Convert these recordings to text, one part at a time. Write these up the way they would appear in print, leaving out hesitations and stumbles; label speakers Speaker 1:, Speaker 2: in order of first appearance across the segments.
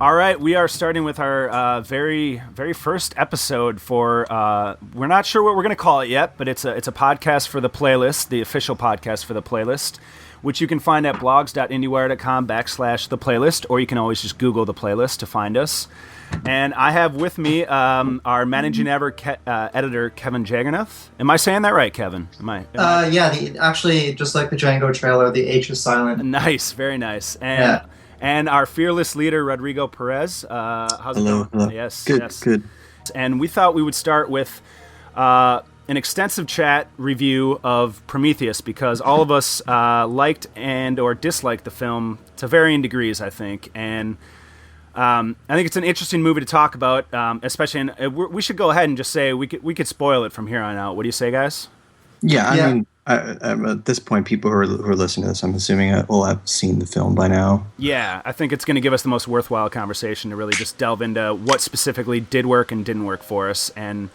Speaker 1: All right, we are starting with our very, very first episode for. We're not sure what we're going to call it yet, but it's a podcast for the playlist, the official podcast for the playlist, which you can find at blogs.indiewire.com/the playlist, or you can always just Google the playlist to find us. And I have with me our managing editor, Kevin Jagernoth. Am I saying that right, Kevin?
Speaker 2: Yeah, actually, just like the Django trailer, the H is silent.
Speaker 1: Nice, very nice. And our fearless leader, Rodrigo Perez. How's it going?
Speaker 3: Hello.
Speaker 1: Yes,
Speaker 3: good,
Speaker 1: yes.
Speaker 3: good.
Speaker 1: And we thought we would start with an extensive chat review of Prometheus, because all of us liked and or disliked the film to varying degrees, I think. And I think it's an interesting movie to talk about, especially. We should go ahead and just say we could spoil it from here on out. What do you say, guys?
Speaker 3: Yeah, I mean, at this point, people who are listening to this, I'm assuming will have seen the film by now.
Speaker 1: Yeah, I think it's going to give us the most worthwhile conversation to really just delve into what specifically did work and didn't work for us, and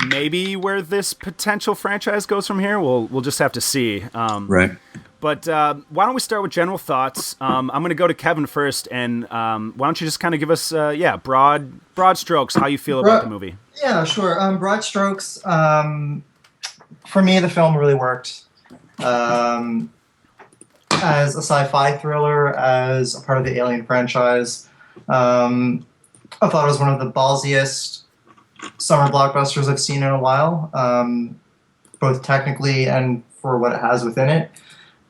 Speaker 1: maybe where this potential franchise goes from here. We'll just have to see.
Speaker 3: Right.
Speaker 1: But why don't we start with general thoughts? I'm going to go to Kevin first, and why don't you just kind of give us, broad strokes, how you feel about the movie?
Speaker 2: Yeah, sure. Broad strokes. For me, the film really worked as a sci-fi thriller, as a part of the Alien franchise. I thought it was one of the ballsiest summer blockbusters I've seen in a while, both technically and for what it has within it.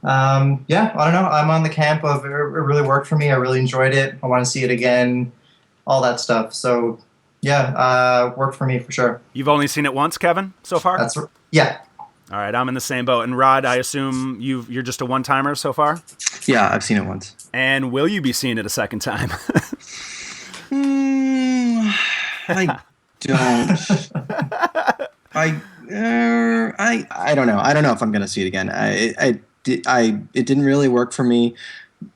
Speaker 2: I don't know. I'm on the camp of it really worked for me. I really enjoyed it. I want to see it again, all that stuff. So, worked for me for sure.
Speaker 1: You've only seen it once, Kevin, so far?
Speaker 2: Yeah.
Speaker 1: All right, I'm in the same boat. And Rod, I assume you're just a one-timer so far?
Speaker 3: Yeah, I've seen it once.
Speaker 1: And will you be seeing it a second time?
Speaker 3: I don't. I don't know. I don't know if I'm going to see it again. It didn't really work for me,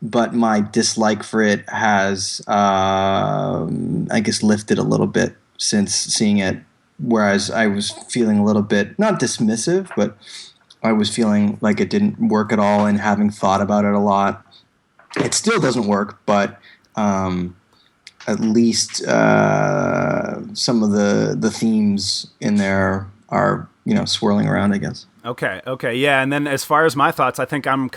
Speaker 3: but my dislike for it has, I guess, lifted a little bit since seeing it. Whereas I was feeling a little bit, not dismissive, but I was feeling like it didn't work at all, and having thought about it a lot. It still doesn't work, but at least some of the themes in there are, swirling around, I guess.
Speaker 1: Okay, yeah. And then as far as my thoughts, I think I'm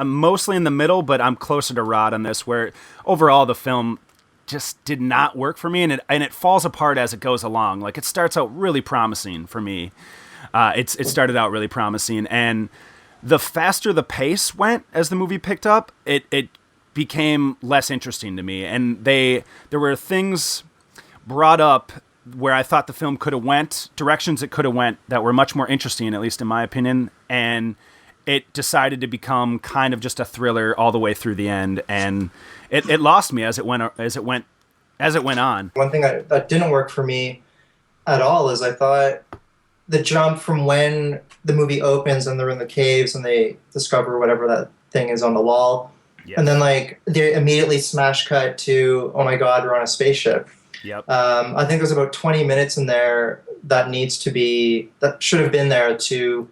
Speaker 1: mostly in the middle, but I'm closer to Rod on this, where overall the film just did not work for me, and it falls apart as it goes along. Like, it starts out really promising for me. It started out really promising, and the faster the pace went as the movie picked up, it became less interesting to me. And there were things brought up where I thought the film could have went, directions it could have went that were much more interesting, at least in my opinion, and it decided to become kind of just a thriller all the way through the end, and it lost me as it went on.
Speaker 2: One thing that didn't work for me at all is I thought the jump from when the movie opens and they're in the caves and they discover whatever that thing is on the wall, and then they immediately smash cut to, oh my God, we're on a spaceship.
Speaker 1: Yep.
Speaker 2: I think there's about 20 minutes in there that should have been there to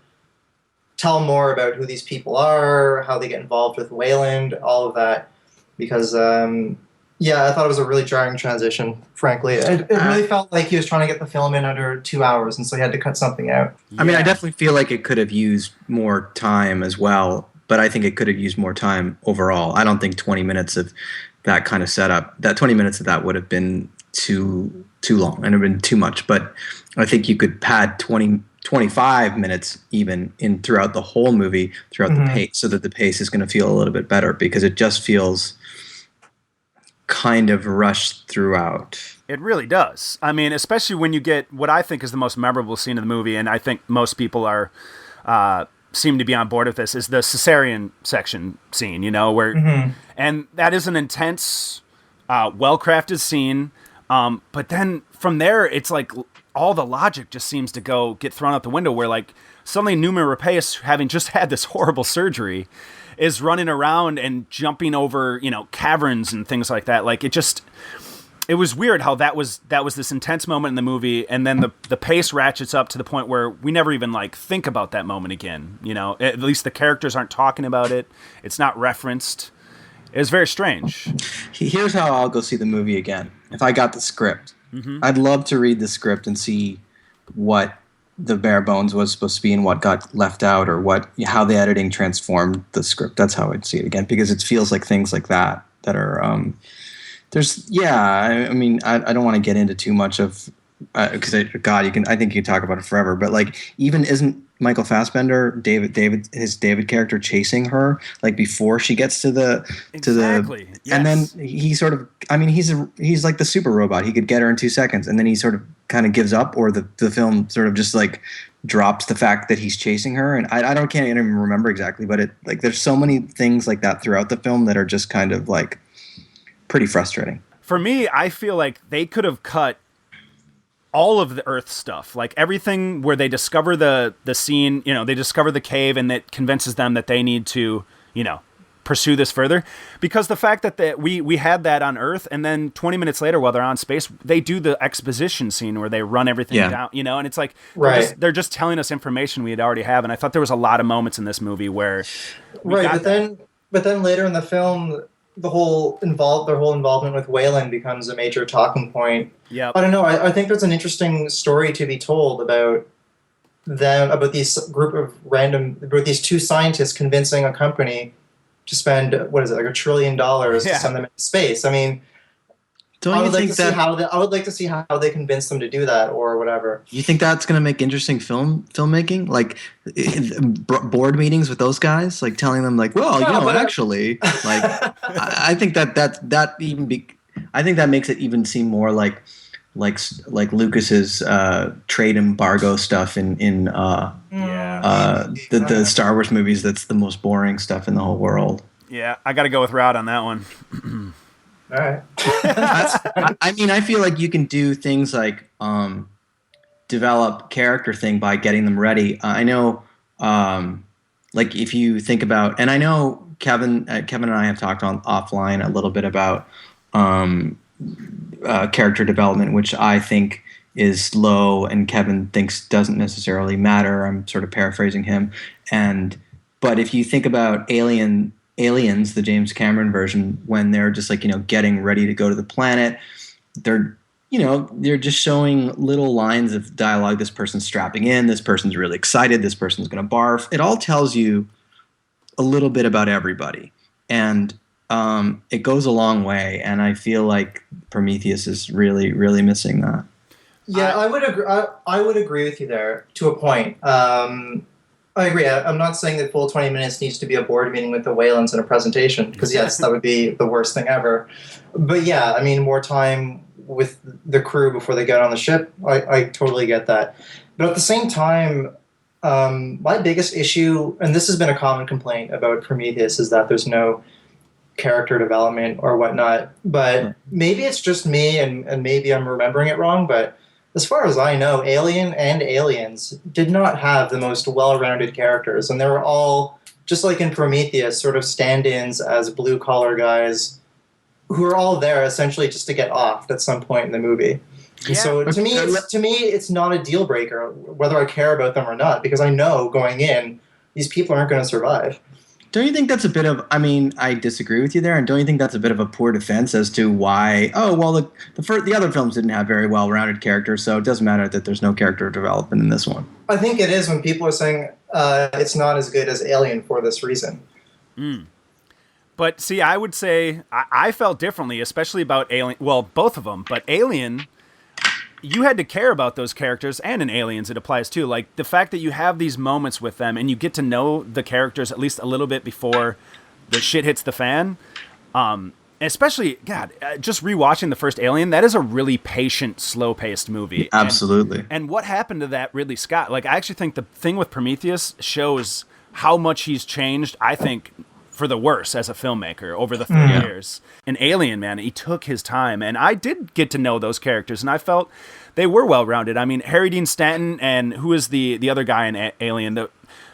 Speaker 2: tell more about who these people are, how they get involved with Wayland, all of that. Because, I thought it was a really jarring transition, frankly. It really felt like he was trying to get the film in under 2 hours, and so he had to cut something out.
Speaker 3: Yeah. I mean, I definitely feel like it could have used more time as well, but I think it could have used more time overall. I don't think 20 minutes of that kind of setup, that 20 minutes of that would have been too long and have been too much. But I think you could pad 25 minutes even in throughout the whole movie, throughout the pace, so that the pace is going to feel a little bit better, because it just feels kind of rushed throughout.
Speaker 1: It really does. I mean, especially when you get what I think is the most memorable scene of the movie, and I think most people seem to be on board with this, is the caesarean section scene, where and that is an intense, well-crafted scene, but then from there it's like all the logic just seems to get thrown out the window, where like suddenly Numa Rapace, having just had this horrible surgery, is running around and jumping over, caverns and things like that. Like, it was weird how that was this intense moment in the movie, and then the pace ratchets up to the point where we never even think about that moment again. At least the characters aren't talking about it. It's not referenced. It was very strange.
Speaker 3: Here's how I'll go see the movie again. If I got the script, I'd love to read the script and see what the bare bones was supposed to be and what got left out, or how the editing transformed the script. That's how I'd see it again, because it feels like things like that are I mean, I don't want to get into too much of because I think you can talk about it forever, but like, even isn't Michael Fassbender his David character chasing her like before she gets to the
Speaker 1: Yes.
Speaker 3: And then he sort of, I mean, he's like the super robot. He could get her in 2 seconds, and then he sort of kind of gives up, or the film sort of just like drops the fact that he's chasing her. And can't even remember exactly, but there's so many things like that throughout the film that are just kind of like pretty frustrating.
Speaker 1: For me, I feel like they could have cut all of the Earth stuff, like everything where they discover the scene, they discover the cave, and that convinces them that they need to, pursue this further. Because the fact that we had that on Earth, and then 20 minutes later, while they're on space, they do the exposition scene where they run everything down, and it's like, they're just telling us information we had already have. And I thought there was a lot of moments in this movie where,
Speaker 2: but then later in the film, their whole involvement with Wayland becomes a major talking point.
Speaker 1: Yeah,
Speaker 2: I don't know. I think there's an interesting story to be told about these these two scientists convincing a company to spend $1 trillion to send them into space. I mean, I would like to see how they convince them to do that, or whatever.
Speaker 3: You think that's going to make interesting filmmaking? Like board meetings with those guys, like telling them like, well, actually, like, I think I think that makes it even seem more like Lucas's trade embargo stuff in the Star Wars movies. That's the most boring stuff in the whole world.
Speaker 1: Yeah, I got to go with Rod on that one.
Speaker 2: All right.
Speaker 3: I mean, I feel like you can do things like develop character thing by getting them ready. I know, like if you think about, and I know Kevin and I have talked offline a little bit about character development, which I think is low, and Kevin thinks doesn't necessarily matter. I'm sort of paraphrasing him, but if you think about Aliens, the James Cameron version, when they're just like, getting ready to go to the planet, they're just showing little lines of dialogue. This person's strapping in, this person's really excited, this person's going to barf. It all tells you a little bit about everybody. And it goes a long way. And I feel like Prometheus is really, really missing that.
Speaker 2: Yeah, I would agree. I would agree with you there to a point. I agree. I'm not saying that full 20 minutes needs to be a board meeting with the Waylands and a presentation, because yes, that would be the worst thing ever. But yeah, I mean, more time with the crew before they get on the ship. I totally get that. But at the same time, my biggest issue, and this has been a common complaint about Prometheus, is that there's no character development or whatnot. But maybe it's just me, and maybe I'm remembering it wrong, but as far as I know, Alien and Aliens did not have the most well-rounded characters, and they were all, just like in Prometheus, sort of stand-ins as blue-collar guys who are all there essentially just to get offed at some point in the movie. Yeah. So to me, it's not a deal breaker whether I care about them or not, because I know going in, these people aren't going to survive.
Speaker 3: Don't you think that's a bit of, I mean, I disagree with you there, and don't you think that's a bit of a poor defense as to why, the other films didn't have very well-rounded characters, so it doesn't matter that there's no character development in this one?
Speaker 2: I think it is when people are saying it's not as good as Alien for this reason.
Speaker 1: But see, I would say I felt differently, especially about Alien. Well, both of them, but Alien, you had to care about those characters, and in Aliens it applies too. Like the fact that you have these moments with them and you get to know the characters at least a little bit before the shit hits the fan. Especially, God, just rewatching the first Alien, that is a really patient, slow-paced movie.
Speaker 3: Absolutely.
Speaker 1: And what happened to that Ridley Scott? Like, I actually think the thing with Prometheus shows how much he's changed, I think, for the worse as a filmmaker over the 30 years. In Alien, man, he took his time, and I did get to know those characters, and I felt they were well-rounded. I mean, Harry Dean Stanton, and who is the other guy in Alien?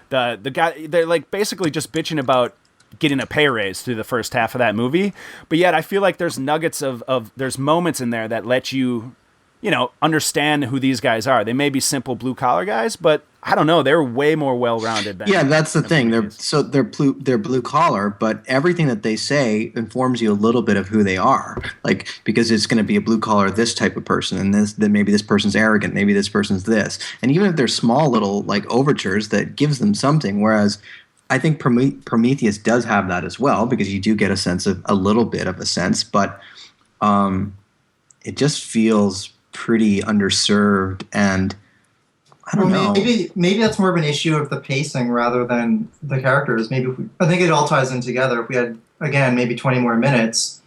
Speaker 1: The guy, they're like basically just bitching about getting a pay raise through the first half of that movie, but yet I feel like there's nuggets of there's moments in there that let you understand who these guys are. They may be simple blue-collar guys, but I don't know. They're way more well-rounded than
Speaker 3: Yeah, that's the
Speaker 1: than
Speaker 3: thing.
Speaker 1: Prometheus.
Speaker 3: They're blue collar, but everything that they say informs you a little bit of who they are. Like, because it's going to be a blue collar this type of person, and then maybe this person's arrogant, maybe this person's this, and even if they're small little like overtures, that gives them something. Whereas I think Prometheus does have that as well, because you do get a little bit of a sense, but it just feels pretty underserved, and I don't know.
Speaker 2: Maybe that's more of an issue of the pacing rather than the characters. I think it all ties in together. If we had, again, maybe 20 more minutes,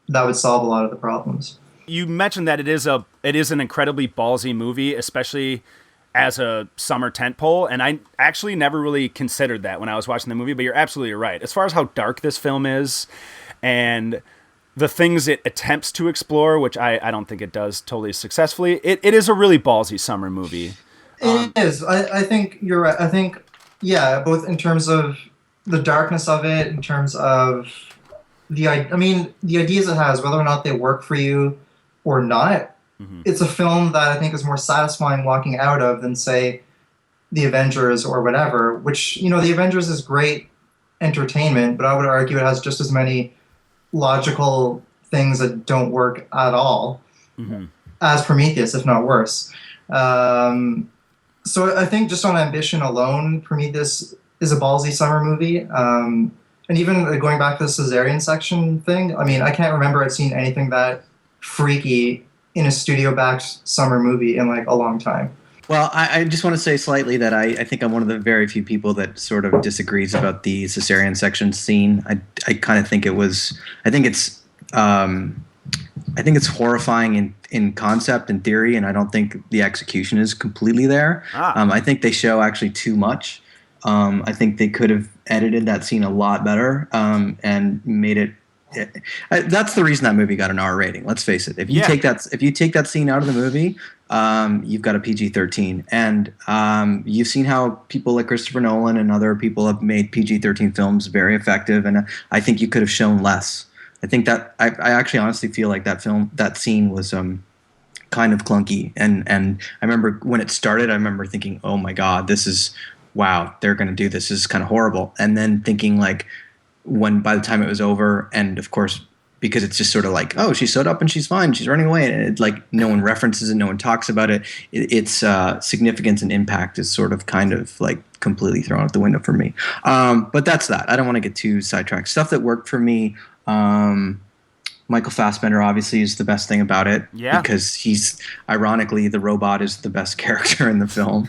Speaker 2: that would solve a lot of the problems.
Speaker 1: You mentioned that it is an incredibly ballsy movie, especially as a summer tentpole, and I actually never really considered that when I was watching the movie, but you're absolutely right. As far as how dark this film is, and the things it attempts to explore, which I don't think it does totally successfully, it is a really ballsy summer movie.
Speaker 2: It is. I think you're right. I think, yeah, both in terms of the darkness of it, in terms of the ideas it has, whether or not they work for you or not. Mm-hmm. It's a film that I think is more satisfying walking out of than, say, The Avengers or whatever, which, The Avengers is great entertainment, but I would argue it has just as many logical things that don't work at all as Prometheus, if not worse. So I think just on ambition alone, Prometheus is a ballsy summer movie. And even going back to the caesarean section thing, I can't remember I've seen anything that freaky in a studio-backed summer movie in like a long time.
Speaker 3: Well, I just want to say slightly that I think I'm one of the very few people that sort of disagrees about the caesarean section scene. I kind of think I think it's horrifying in concept and theory, and I don't think the execution is completely there. I think they show actually too much. I think they could have edited that scene a lot better and made it. That's the reason that movie got an R rating. Let's face it. If you take that scene out of the movie, you've got a PG-13, and you've seen how people like Christopher Nolan and other people have made PG-13 films very effective, and I think you could have shown less. I think that I actually honestly feel like that scene was kind of clunky, and I remember when it started, I remember thinking, oh my god, wow, they're going to do this. This is kind of horrible, and then thinking like, by the time it was over, and of course, because it's just sort of like, oh, she sewed up and she's fine, she's running away, and it's like no one references it, no one talks about it. Its significance and impact is sort of kind of like completely thrown out the window for me. But that's that. I don't want to get too sidetracked. Stuff that worked for me, Michael Fassbender obviously is the best thing about it. Yeah. Because he's, ironically, the robot is the best character in the film.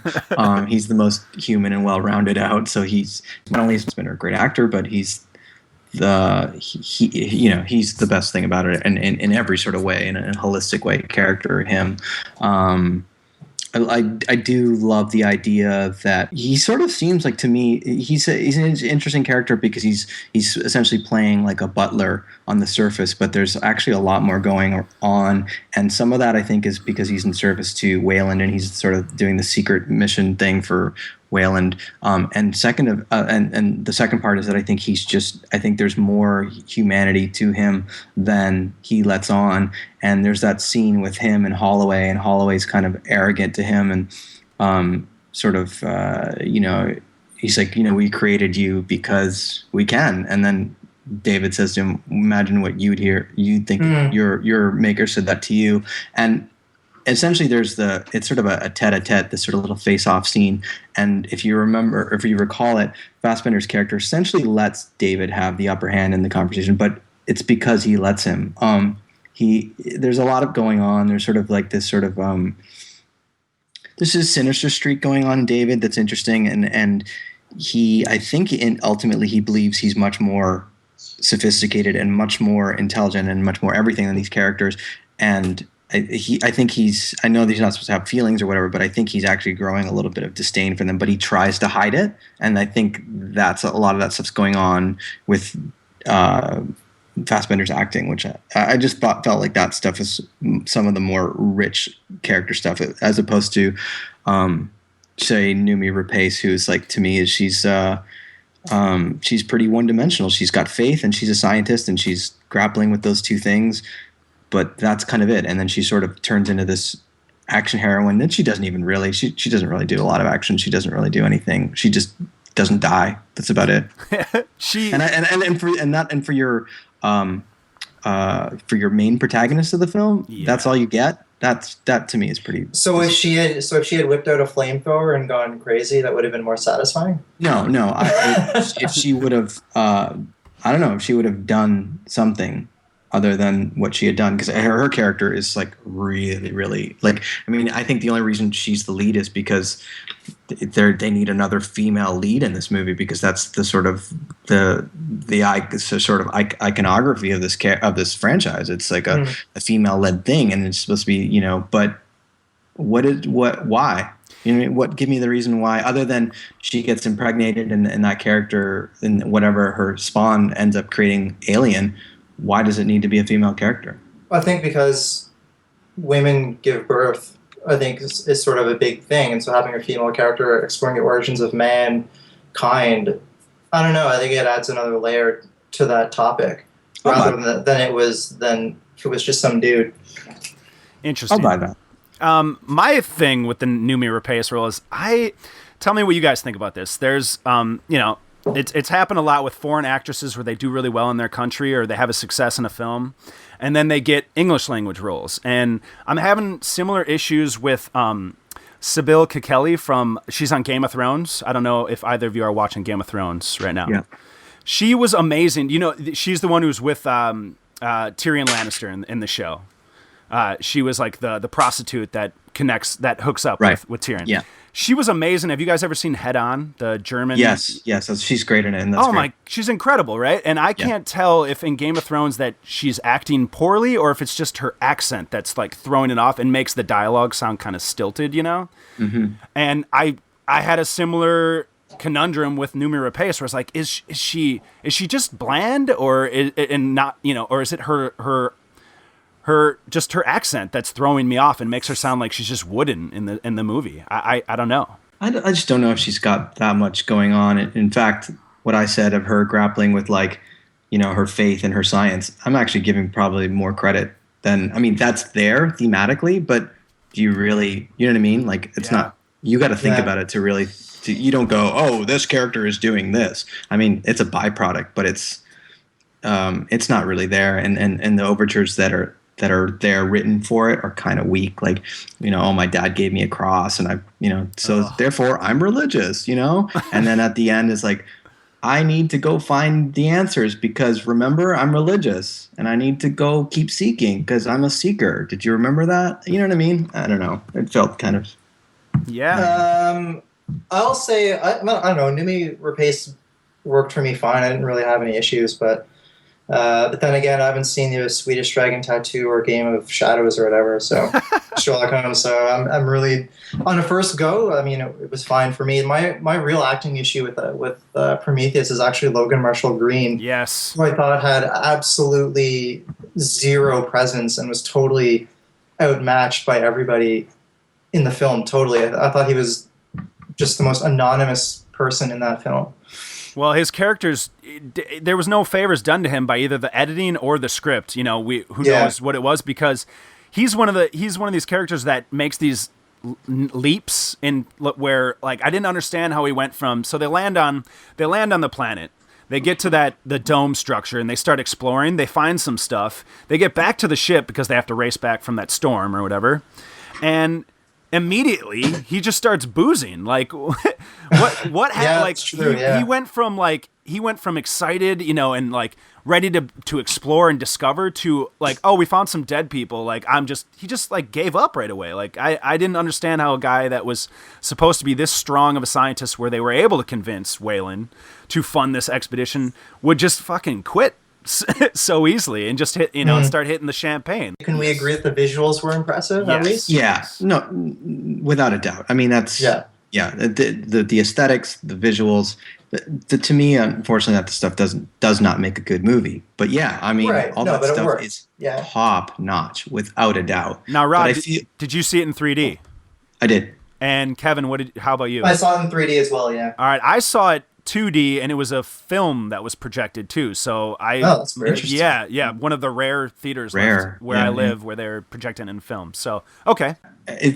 Speaker 3: He's the most human and well-rounded out. So he's not only has been a great actor, but he's he's the best thing about it, and in every sort of way, in a holistic way. Character, him. I do love the idea that he sort of seems like, to me, he's an interesting character because he's essentially playing like a butler on the surface, but there's actually a lot more going on, and some of that I think is because he's in service to Wayland, and he's sort of doing the secret mission thing for Wayland. And the second part is that I think there's more humanity to him than he lets on. And there's that scene with him and Holloway, and Holloway's kind of arrogant to him, and he's like, we created you because we can. And then David says to him, imagine what you'd hear. You'd think your maker said that to you. And essentially it's sort of a tete-a-tete, this sort of little face-off scene. And if you recall it, Fassbender's character essentially lets David have the upper hand in the conversation, but it's because he lets him. There's a lot of going on. There's sort of like this sort of this is sinister streak going on in David that's interesting, and ultimately he believes he's much more sophisticated and much more intelligent and much more everything than these characters. And I know that he's not supposed to have feelings or whatever, but I think he's actually growing a little bit of disdain for them, but he tries to hide it. And I think that's a lot of that stuff's going on with Fassbender's acting, which I just felt like that stuff is some of the more rich character stuff, as opposed to, say, Noomi Rapace, who's like, to me, she's pretty one-dimensional. She's got faith, and she's a scientist, and she's grappling with those two things, but that's kind of it. And then she sort of turns into this action heroine. And she doesn't even really. She doesn't really do a lot of action. She doesn't really do anything. She just doesn't die. That's about it. For your main protagonist of the film, that's all you get. That to me is pretty.
Speaker 2: So if she had whipped out a flamethrower and gone crazy, that would have been more satisfying.
Speaker 3: No. If she would have, I don't know, if she would have done something other than what she had done, because her character is like really, really like. I mean, I think the only reason she's the lead is because they need another female lead in this movie, because that's the sort of iconography of this franchise. It's like a female led thing, and it's supposed to be, but why? Give me the reason why, other than she gets impregnated and that character and whatever her spawn ends up creating alien. Why does it need to be a female character?
Speaker 2: I think because women give birth, I think is sort of a big thing, and so having a female character exploring the origins of mankind, I don't know. I think it adds another layer to that topic, rather than if it was just some dude.
Speaker 1: Interesting.
Speaker 3: I'll buy that.
Speaker 1: My thing with the Noomi Rapace role is, tell me what you guys think about this. There's, it's happened a lot with foreign actresses where they do really well in their country or they have a success in a film, and then they get English language roles. And I'm having similar issues with Sybil Kekeli she's on Game of Thrones. I don't know if either of you are watching Game of Thrones right now.
Speaker 3: Yeah.
Speaker 1: She was amazing. She's the one who's with Tyrion Lannister in the show. She was like the prostitute that hooks up with Tyrion.
Speaker 3: Yeah.
Speaker 1: She was amazing. Have you guys ever seen Head On, the German?
Speaker 3: Yes. She's great in it. And
Speaker 1: she's incredible, right? And I can't tell if in Game of Thrones that she's acting poorly or if it's just her accent that's like throwing it off and makes the dialogue sound kind of stilted, Mm-hmm. And I had a similar conundrum with Noomi Rapace, where it's like, is she just bland, or is it her accent that's throwing me off and makes her sound like she's just wooden in the movie. I don't know.
Speaker 3: I just don't know if she's got that much going on. In fact, what I said of her grappling with her faith and her science, I'm actually giving probably more credit than, that's there thematically, but do you really, you know what I mean? Like it's not, you got to think about it to really, you don't go, oh, this character is doing this. It's a byproduct, but it's not really there. And the overtures that are there written for it are kind of weak. Like, oh, my dad gave me a cross and therefore I'm religious, and then at the end it's like, I need to go find the answers because remember, I'm religious and I need to go keep seeking because I'm a seeker. Did you remember that? You know what I mean? I don't know. It felt kind of.
Speaker 1: Yeah.
Speaker 2: I'll say, I don't know. Noomi Rapace worked for me fine. I didn't really have any issues, but then again, I haven't seen the Swedish Dragon Tattoo or Game of Shadows or whatever, so Sherlock Holmes. So I'm really on a first go. It was fine for me. My real acting issue with Prometheus is actually Logan Marshall Green.
Speaker 1: Yes,
Speaker 2: who I thought had absolutely zero presence and was totally outmatched by everybody in the film. Totally, I thought he was just the most anonymous person in that film.
Speaker 1: Well, his characters, there was no favors done to him by either the editing or the script. Who knows what it was, because he's one of these characters that makes these leaps in where, like, I didn't understand how he went from. So they land on the planet. They get to the dome structure and they start exploring. They find some stuff. They get back to the ship because they have to race back from that storm or whatever, and immediately he just starts boozing. Like what happened? Like
Speaker 2: true,
Speaker 1: he went from excited, and like ready to explore and discover to like, oh, we found some dead people. Like he just like gave up right away. Like I didn't understand how a guy that was supposed to be this strong of a scientist, where they were able to convince Wayland to fund this expedition, would just fucking quit so easily and just hit, and start hitting the champagne.
Speaker 2: Can we agree that the visuals were impressive?
Speaker 1: Yes.
Speaker 2: At least?
Speaker 3: Yeah, no, without a doubt. That's the aesthetics, the visuals. To me, unfortunately, that stuff does not make a good movie. But all that stuff is top notch, without a doubt.
Speaker 1: Now, Rod, did you see it in 3D?
Speaker 3: I did.
Speaker 1: And Kevin, how about you?
Speaker 2: I saw it in 3D as well. Yeah.
Speaker 1: All right, I saw it 2D, and it was a film that was projected too. So
Speaker 2: that's very interesting.
Speaker 1: Yeah, one of the rare theaters
Speaker 3: Rare.
Speaker 1: where I live where they're projecting in film. So okay.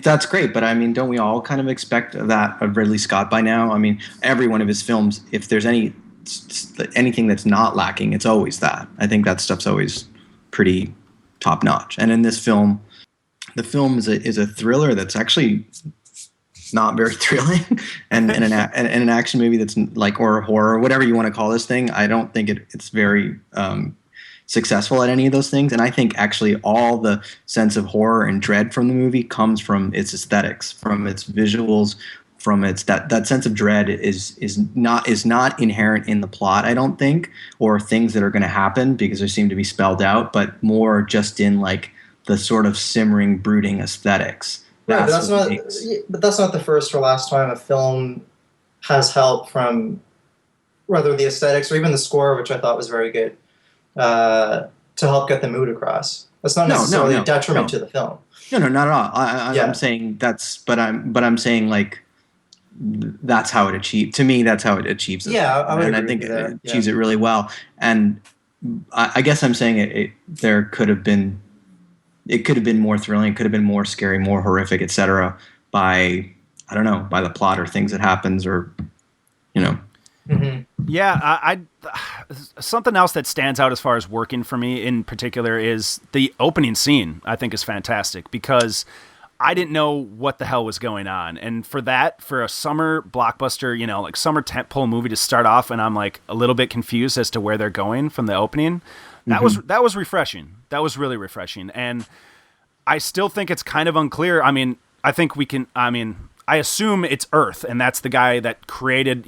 Speaker 3: That's great, but I mean, don't we all kind of expect that of Ridley Scott by now? I mean, every one of his films, if there's anything that's not lacking, it's always that. I think that stuff's always pretty top notch. And in this film, the film is a thriller that's actually not very thrilling, and an action movie that's like, or horror, whatever you want to call this thing. I don't think it's very successful at any of those things. And I think actually all the sense of horror and dread from the movie comes from its aesthetics, from its visuals, from its that sense of dread is not inherent in the plot, I don't think, or things that are going to happen because they seem to be spelled out, but more just in like the sort of simmering, brooding aesthetics.
Speaker 2: Right, but that's not the first or last time a film has help from whether the aesthetics or even the score, which I thought was very good, to help get the mood across. That's not necessarily a detriment to the film.
Speaker 3: No, not at all. I'm saying I'm saying like that's how it achieved. To me, that's how it achieves it.
Speaker 2: Yeah,
Speaker 3: I think it achieves it really well. And I guess I'm saying there could have been. It could have been more thrilling. It could have been more scary, more horrific, etc. By the plot or things that happens, or
Speaker 2: Mm-hmm.
Speaker 1: Yeah, something else that stands out as far as working for me in particular is the opening scene. I think is fantastic because I didn't know what the hell was going on, and for a summer blockbuster, like summer tentpole movie to start off, and I'm like a little bit confused as to where they're going from the opening. That was refreshing. That was really refreshing. And I still think it's kind of unclear. I mean, I assume it's Earth, and that's the guy that created,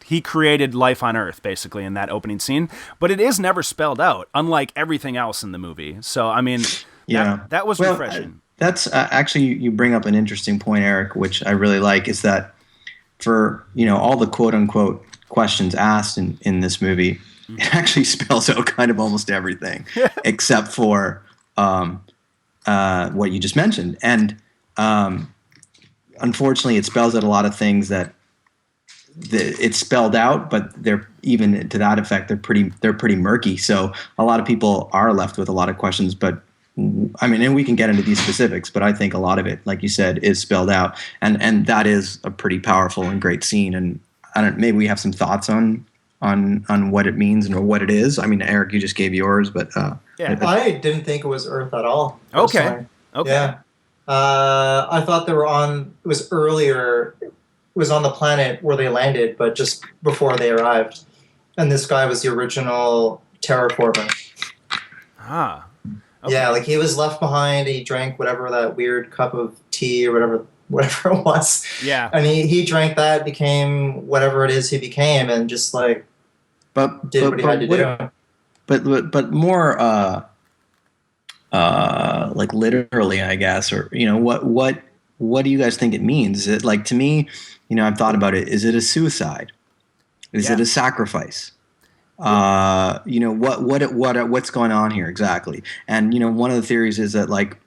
Speaker 1: he created life on Earth, basically, in that opening scene. But it is never spelled out, unlike everything else in the movie. So, I mean, that was refreshing.
Speaker 3: That's actually, you bring up an interesting point, Eric, which I really like, is that for, all the quote-unquote questions asked in this movie, it actually spells out kind of almost everything except for what you just mentioned. And unfortunately, it spells out a lot of things that it's spelled out, but they're, even to that effect, they're pretty murky. So a lot of people are left with a lot of questions. But I mean, and we can get into these specifics, but I think a lot of it, like you said, is spelled out, and that is a pretty powerful and great scene. And maybe we have some thoughts on what it means or what it is. I mean, Eric, you just gave yours, but
Speaker 2: I didn't think it was Earth at all.
Speaker 1: Okay.
Speaker 2: Yeah. I thought it was earlier. It was on the planet where they landed, but just before they arrived. And this guy was the original terraformer.
Speaker 1: Ah. Okay.
Speaker 2: Yeah, like he was left behind. He drank whatever that weird cup of tea or whatever it was.
Speaker 1: Yeah.
Speaker 2: And he drank that, became whatever it is he became, and just like did what he had to do.
Speaker 3: But more like literally, I guess, or what do you guys think it means? Is it, like, to me, I've thought about it. Is it a suicide? Is it a sacrifice? What's going on here exactly? And one of the theories is that, like,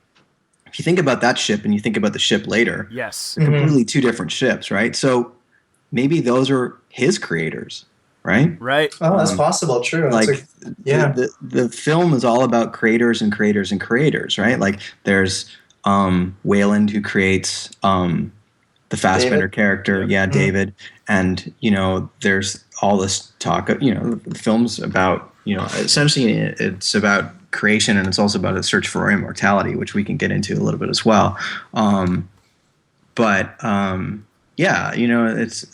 Speaker 3: if you think about that ship and you think about the ship later,
Speaker 1: yes,
Speaker 3: they're completely two different ships, right? So maybe those are his creators, right?
Speaker 1: Right.
Speaker 2: Oh, that's possible. True.
Speaker 3: Like, the film is all about creators and creators and creators, right? Like, there's Wayland, who creates the Fassbender character, David, and there's all this talk. The film's about essentially it's about creation, and it's also about a search for immortality, which we can get into a little bit as well. It's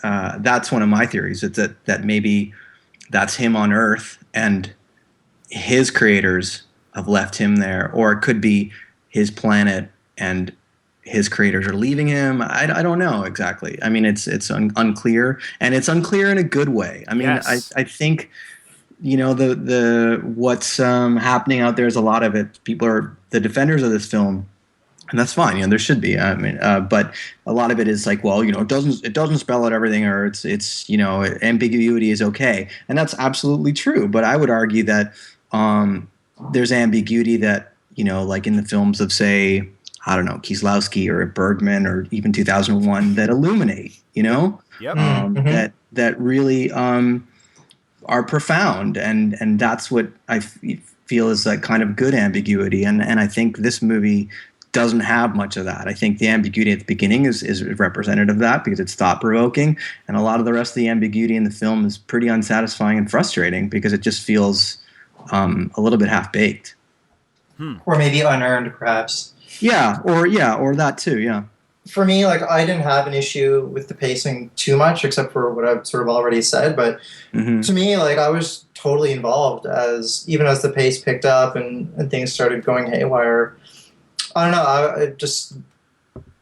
Speaker 3: that's one of my theories. It's that maybe that's him on Earth, and his creators have left him there, or it could be his planet and his creators are leaving him. I don't know exactly. I mean, it's unclear, and it's unclear in a good way. I mean, yes. I think the what's happening out there is a lot of it. People are the defenders of this film, and that's fine. There should be. I mean, but a lot of it is like, well, it doesn't spell out everything, or it's ambiguity is okay, and that's absolutely true. But I would argue that there's ambiguity that like in the films of, say, I don't know, Kieslowski or Bergman or even 2001 that illuminate,
Speaker 1: Yep.
Speaker 3: That really are profound, and that's what I feel is that kind of good ambiguity, and I think this movie doesn't have much of that. I think the ambiguity at the beginning is representative of that because it's thought-provoking, and a lot of the rest of the ambiguity in the film is pretty unsatisfying and frustrating because it just feels a little bit half-baked.
Speaker 2: Or maybe unearned, perhaps.
Speaker 3: Yeah, or that too, yeah.
Speaker 2: For me, like, I didn't have an issue with the pacing too much, except for what I've sort of already said, but to me, like, I was totally involved even as the pace picked up and things started going haywire. I don't know.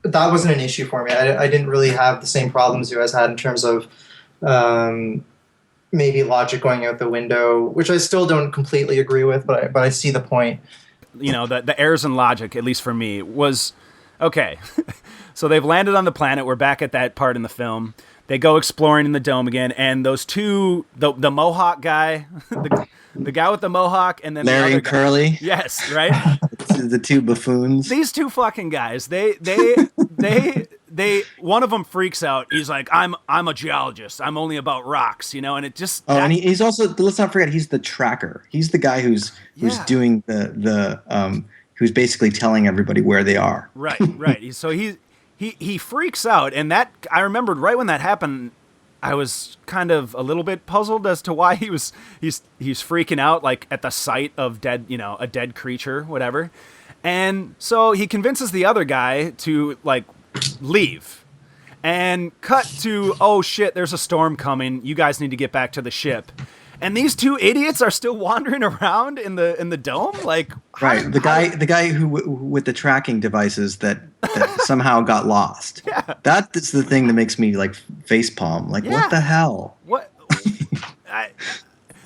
Speaker 2: That wasn't an issue for me. I didn't really have the same problems you guys had in terms of maybe logic going out the window, which I still don't completely agree with, but I see the point.
Speaker 1: You know, the errors in logic, at least for me, was okay. So they've landed on the planet. We're back at that part in the film. They go exploring in the dome again, and those two, the Mohawk guy, the guy with the Mohawk, and then
Speaker 3: Larry
Speaker 1: the
Speaker 3: and Curly.
Speaker 1: Yes, right.
Speaker 3: The two buffoons.
Speaker 1: These two fucking guys. They one of them freaks out. He's like, I'm a geologist. I'm only about rocks, you know. And it just
Speaker 3: and he's also, let's not forget, he's the tracker. He's the guy who's doing the who's basically telling everybody where they are.
Speaker 1: Right. So he freaks out, and that I remembered right when that happened. I was kind of a little bit puzzled as to why he's freaking out, like at the sight of a dead creature, whatever. And so he convinces the other guy to like leave, and cut to, oh shit, there's a storm coming. You guys need to get back to the ship. And these two idiots are still wandering around in the dome, like
Speaker 3: right. The guy who with the tracking devices that somehow got lost.
Speaker 1: Yeah,
Speaker 3: that is the thing that makes me like facepalm. Like, what the hell?
Speaker 1: What?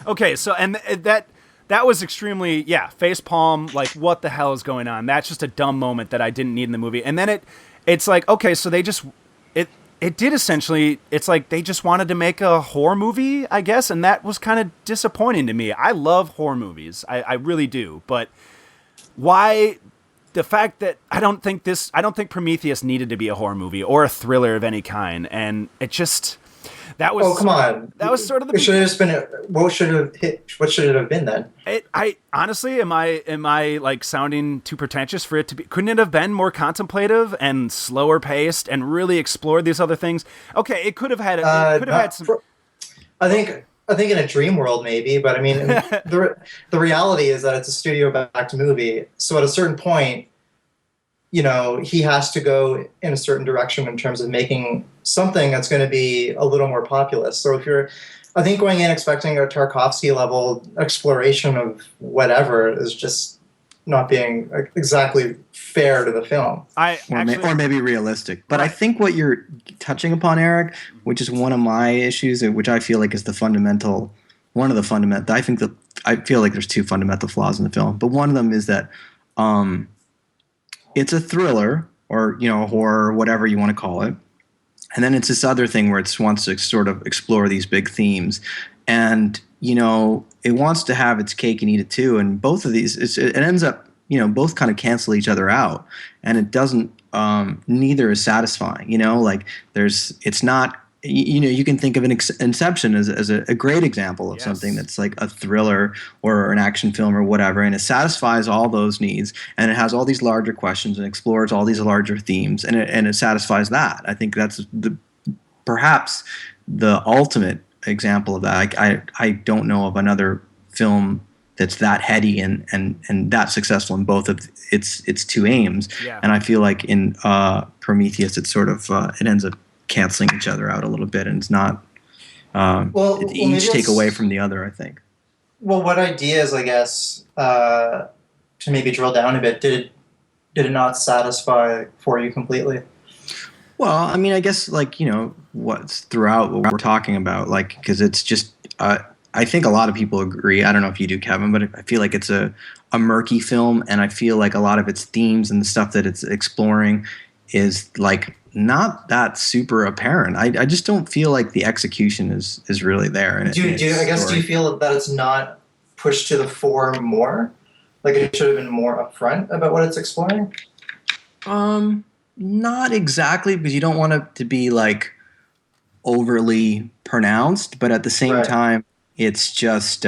Speaker 1: Okay, so and that was extremely facepalm. Like, what the hell is going on? That's just a dumb moment that I didn't need in the movie. And then it's like, okay, so they just It did essentially, it's like they just wanted to make a horror movie, I guess, and that was kind of disappointing to me. I love horror movies. I really do. But why the fact that I don't think Prometheus needed to be a horror movie or a thriller of any kind, and it just that was.
Speaker 2: Oh, come on!
Speaker 1: That was sort of the.
Speaker 2: It should have just been. What should it have been then?
Speaker 1: I honestly, am I like sounding too pretentious for it to be? Couldn't it have been more contemplative and slower paced and really explored these other things? Okay, it could have had. It could have had some.
Speaker 2: I think in a dream world maybe, but I mean, the reality is that it's a studio-backed movie. So at a certain point, you know, he has to go in a certain direction in terms of making something that's going to be a little more populist. So if you're, I think going in expecting a Tarkovsky level exploration of whatever is just not being exactly fair to the film.
Speaker 3: Or maybe realistic. But I think what you're touching upon, Eric, which is one of my issues, which I feel like is I feel like there's two fundamental flaws in the film. But one of them is that it's a thriller or, you know, a horror, whatever you want to call it. And then it's this other thing where it wants to sort of explore these big themes. And, you know, it wants to have its cake and eat it too. And both of these, it ends up, you know, both kind of cancel each other out. And it doesn't, neither is satisfying, you know, like it's not, you know, you can think of Inception as a great example of something that's like a thriller or an action film or whatever, and it satisfies all those needs, and it has all these larger questions and explores all these larger themes, and it satisfies that. I think that's perhaps the ultimate example of that. I don't know of another film that's that heady and that successful in both of its two aims. Yeah. And I feel like in Prometheus, it's sort of it ends up canceling each other out a little bit, and it's not each take away from the other, I think.
Speaker 2: Well, what ideas, I guess, to maybe drill down a bit, did it not satisfy for you completely?
Speaker 3: Well, I mean, I guess, like, you know, what's throughout what we're talking about, like, because it's just I think a lot of people agree. I don't know if you do, Kevin, but I feel like it's a murky film, and I feel like a lot of its themes and the stuff that it's exploring is like not that super apparent. I just don't feel like the execution is really there.
Speaker 2: Do you feel that it's not pushed to the fore more? Like it should have been more upfront about what it's exploring?
Speaker 3: Not exactly, because you don't want it to be like overly pronounced, but at the same
Speaker 2: Right.
Speaker 3: time, it's just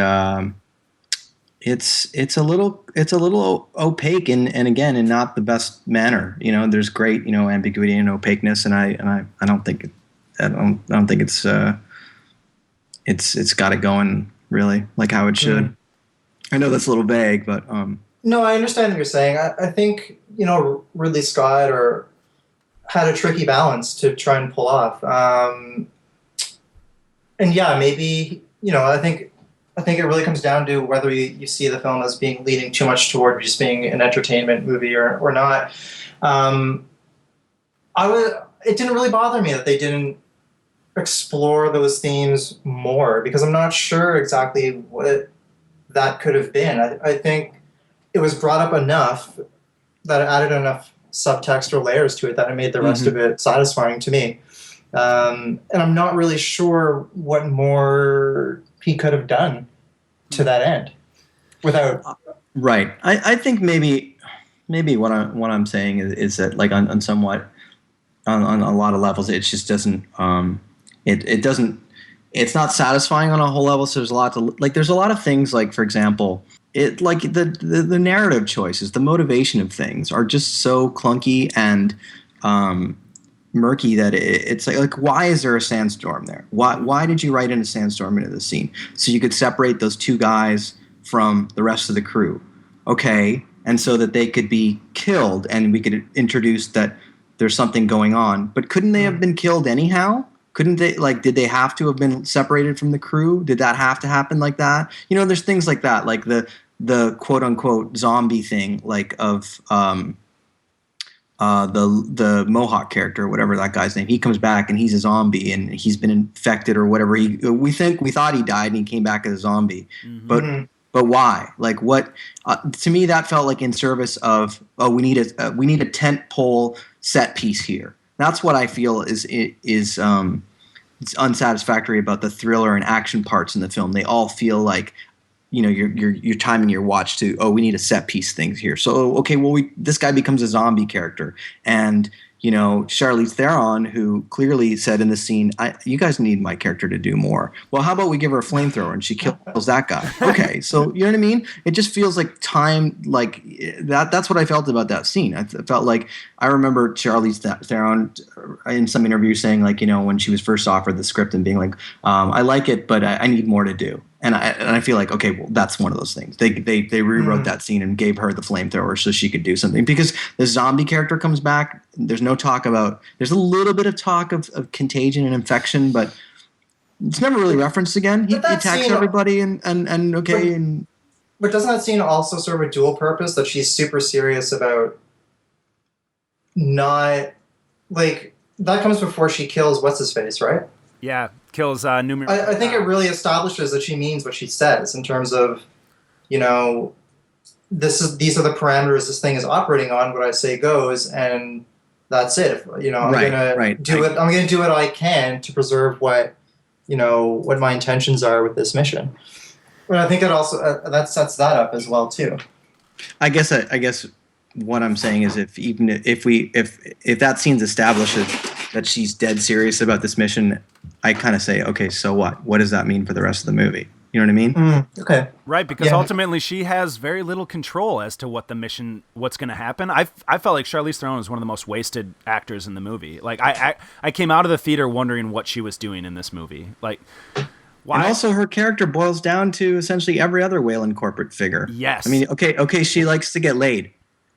Speaker 3: it's a little opaque and again in not the best manner. There's great ambiguity and opaqueness, and I don't think it's got it going really like how it should. I know that's a little vague, but
Speaker 2: No, I understand what you're saying. I think, Ridley Scott had a tricky balance to try and pull off. And yeah, maybe, I think it really comes down to whether you see the film as being leaning too much toward just being an entertainment movie or not. It didn't really bother me that they didn't explore those themes more, because I'm not sure exactly what that could have been. I think it was brought up enough that it added enough subtext or layers to it that it made the rest of it satisfying to me. And I'm not really sure what more he could have done to that end without.
Speaker 3: Right. I think maybe what I'm saying is that like on somewhat on a lot of levels it just doesn't it doesn't, it's not satisfying on a whole level. So there's a lot of things, like for example, it like the narrative choices, the motivation of things are just so clunky and murky that it's like why is there a sandstorm there? Why did you write in a sandstorm into the scene so you could separate those two guys from the rest of the crew? Okay, and so that they could be killed and we could introduce that there's something going on. But couldn't they have been killed anyhow? Couldn't they, did they have to have been separated from the crew? Did that have to happen like that? There's things like that, like the quote unquote zombie thing, like of the Mohawk character, whatever that guy's name. He comes back and he's a zombie and he's been infected or whatever. We thought he died and he came back as a zombie, but why? Like what? To me, that felt like in service of we need a tent pole set piece here. That's what I feel is it's unsatisfactory about the thriller and action parts in the film. They all feel like you're timing your watch to we need a set piece things here. So okay, well this guy becomes a zombie character, and Charlize Theron, who clearly said in the scene, you guys need my character to do more. Well, how about we give her a flamethrower and she kills that guy? Okay, so you know what I mean? It just feels like time, like that. That's what I felt about that scene. I felt like I remember Charlize Theron in some interview saying, like, when she was first offered the script and being like, I like it, but I need more to do. And I feel like, okay, well, that's one of those things. They rewrote that scene and gave her the flamethrower so she could do something. Because the zombie character comes back, there's no talk about. There's a little bit of talk of contagion and infection, but it's never really referenced again. He attacks everybody and okay.
Speaker 2: But doesn't that scene also serve a dual purpose, that she's super serious about not, like, that comes before she kills what's his face, right?
Speaker 1: Yeah, kills numerous.
Speaker 2: I think it really establishes that she means what she says in terms of, these are the parameters this thing is operating on. What I say goes, and that's it. I'm gonna do it. I'm gonna do what I can to preserve what my intentions are with this mission. But I think it also that sets that up as well too.
Speaker 3: I guess what I'm saying is if that scene's establishes that she's dead serious about this mission, I kind of say, okay, so what? What does that mean for the rest of the movie? You know what I mean?
Speaker 2: Okay.
Speaker 1: Right, because ultimately she has very little control as to what the mission, what's going to happen. I felt like Charlize Theron was one of the most wasted actors in the movie. Like I came out of the theater wondering what she was doing in this movie. Like, why?
Speaker 3: And also her character boils down to essentially every other Wayland corporate figure.
Speaker 1: Yes.
Speaker 3: I mean, okay, she likes to get laid.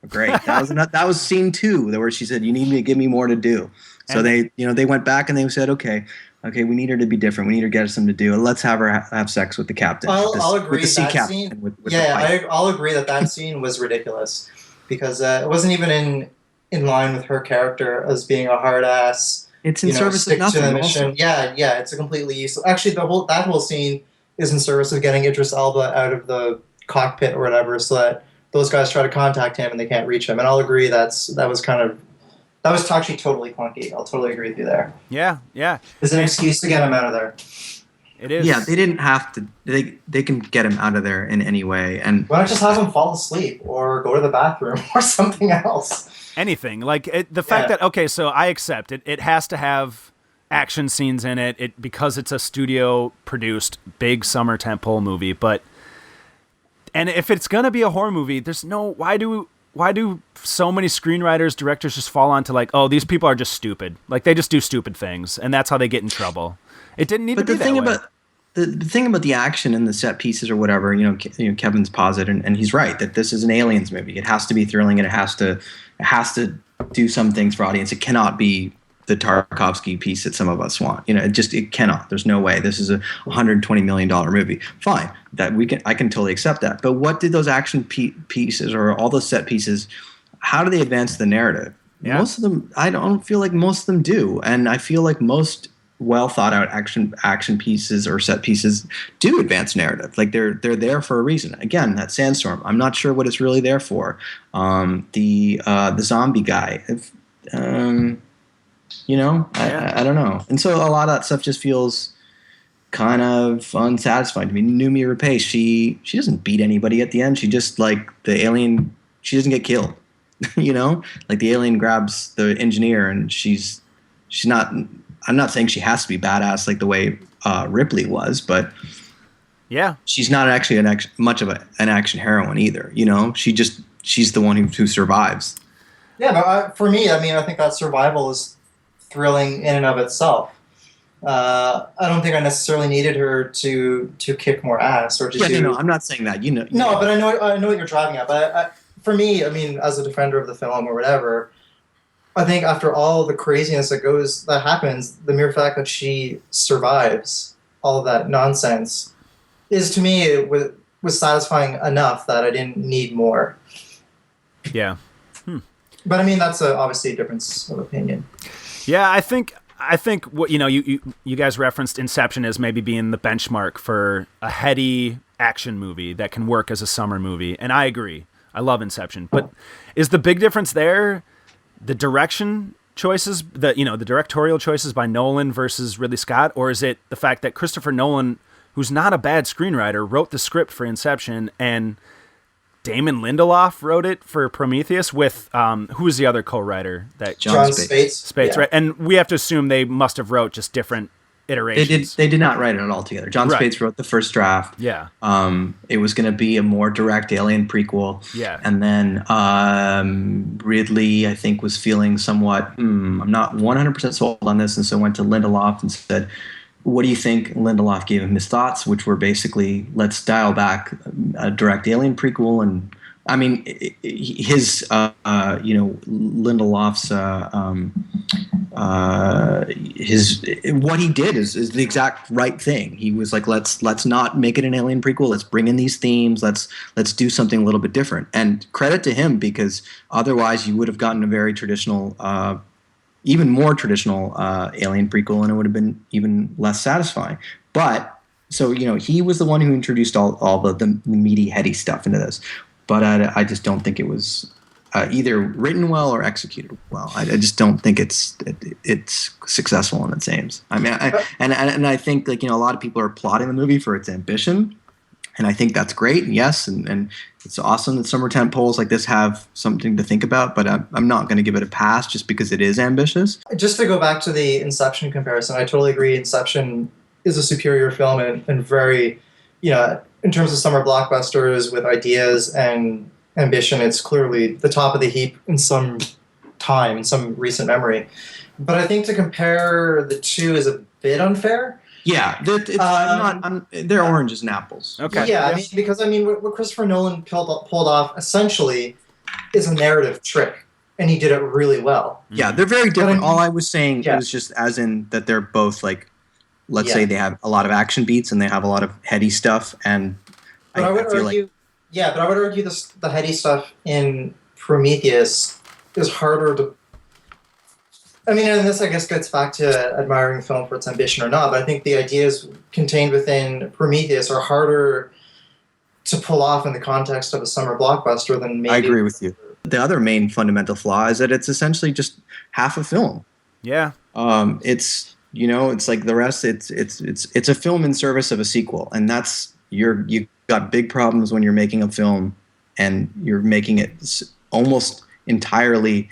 Speaker 3: Great. That was scene 2 where she said, "You need to give me more to do." So they went back and they said, okay, we need her to be different. We need her to get us something to do. Let's have her have sex with the captain.
Speaker 2: I'll agree
Speaker 3: with the sea
Speaker 2: that
Speaker 3: captain.
Speaker 2: scene. I'll agree that scene was ridiculous because it wasn't even in line with her character as being a hard ass.
Speaker 3: It's in service of nothing.
Speaker 2: To the mission. Yeah, it's a completely useless. Actually, that whole scene is in service of getting Idris Elba out of the cockpit or whatever, so that those guys try to contact him and they can't reach him. And I'll agree that was actually totally clunky. I'll totally agree with you there.
Speaker 1: Yeah.
Speaker 2: It's an excuse to get him out of there.
Speaker 1: It is.
Speaker 3: Yeah, they didn't have to. They can get him out of there in any way. And
Speaker 2: why not just have him fall asleep or go to the bathroom or something else?
Speaker 1: Anything. Like the fact that, okay, so I accept it. It has to have action scenes in it because it's a studio produced big summer tentpole movie. And if it's gonna be a horror movie, there's no why do so many screenwriters, directors just fall onto like, oh, these people are just stupid, like they just do stupid things, and that's how they get in trouble. It didn't need to be that way.
Speaker 3: The thing about the action and the set pieces or whatever, Kevin's posited, and he's right that this is an aliens movie. It has to be thrilling, and it has to do some things for audience. It cannot be the Tarkovsky piece that some of us want. It cannot. There's no way. This is a $120 million movie. Fine, I can totally accept that. But what did those action pieces or all those set pieces? How do they advance the narrative? Yeah. Most of them, I don't feel like most of them do, and I feel like most well thought out action pieces or set pieces do advance narrative. Like they're there for a reason. Again, that sandstorm, I'm not sure what it's really there for. The zombie guy, I don't know. And so a lot of that stuff just feels kind of unsatisfying to me. Noomi Rapace, she doesn't beat anybody at the end. She just, like, the alien, she doesn't get killed. Like the alien grabs the engineer, and she's not. I'm not saying she has to be badass like the way Ripley was, but
Speaker 1: yeah,
Speaker 3: she's not actually much of an action heroine either. She's the one who survives.
Speaker 2: Yeah, but for me, I think that survival is thrilling in and of itself. I don't think I necessarily needed her to kick more ass or to do.
Speaker 3: No, I'm not saying that.
Speaker 2: No, but I know what you're driving at. But for me, as a defender of the film or whatever, I think after all the craziness that happens, the mere fact that she survives all of that nonsense is, to me, it was satisfying enough that I didn't need more.
Speaker 1: Yeah.
Speaker 2: But that's obviously a difference of opinion.
Speaker 1: Yeah, I think what you guys referenced Inception as maybe being the benchmark for a heady action movie that can work as a summer movie, and I agree. I love Inception, but is the big difference there the direction choices, the directorial choices by Nolan versus Ridley Scott, or is it the fact that Christopher Nolan, who's not a bad screenwriter, wrote the script for Inception, and Damon Lindelof wrote it for Prometheus with who was the other co-writer? That
Speaker 2: John Spates.
Speaker 1: Spates, yeah. Right? And we have to assume they must have wrote just different iterations.
Speaker 3: They did not write it all together. John Spates wrote the first draft.
Speaker 1: Yeah.
Speaker 3: It was going to be a more direct Alien prequel.
Speaker 1: Yeah.
Speaker 3: And then Ridley, I think, was feeling somewhat, I'm not 100% sold on this, and so went to Lindelof and said, what do you think? Lindelof gave him his thoughts, which were basically, let's dial back a direct Alien prequel. And his, Lindelof's, what he did is the exact right thing. He was like, let's not make it an Alien prequel. Let's bring in these themes. Let's do something a little bit different. And credit to him, because otherwise you would have gotten a very traditional, even more traditional Alien prequel, and it would have been even less satisfying. But so he was the one who introduced all the meaty, heady stuff into this. But I just don't think it was either written well or executed well. I just don't think it's successful in its aims. I think a lot of people are applauding the movie for its ambition, and I think that's great. And yes, and it's awesome that summer tent poles like this have something to think about. But I'm not going to give it a pass just because it is ambitious. Just
Speaker 2: to go back to the Inception comparison, I totally agree. Inception is a superior film and very, in terms of summer blockbusters with ideas and ambition, it's clearly the top of the heap in some recent memory. But I think to compare the two is a bit unfair.
Speaker 3: Yeah, they're oranges and apples.
Speaker 2: Okay. Yeah, because what Christopher Nolan pulled off essentially is a narrative trick, and he did it really well.
Speaker 3: Yeah, they're very different. All I was saying was just as in that they're both like, let's say they have a lot of action beats and they have a lot of heady stuff, and
Speaker 2: but I would argue the heady stuff in Prometheus is harder to. And this, I guess, gets back to admiring the film for its ambition or not, but I think the ideas contained within Prometheus are harder to pull off in the context of a summer blockbuster than maybe.
Speaker 3: I agree with you. The other main fundamental flaw is that it's essentially just half a film.
Speaker 1: Yeah.
Speaker 3: It's like the rest. It's a film in service of a sequel, and that's you got big problems when you're making a film and you're making it almost entirely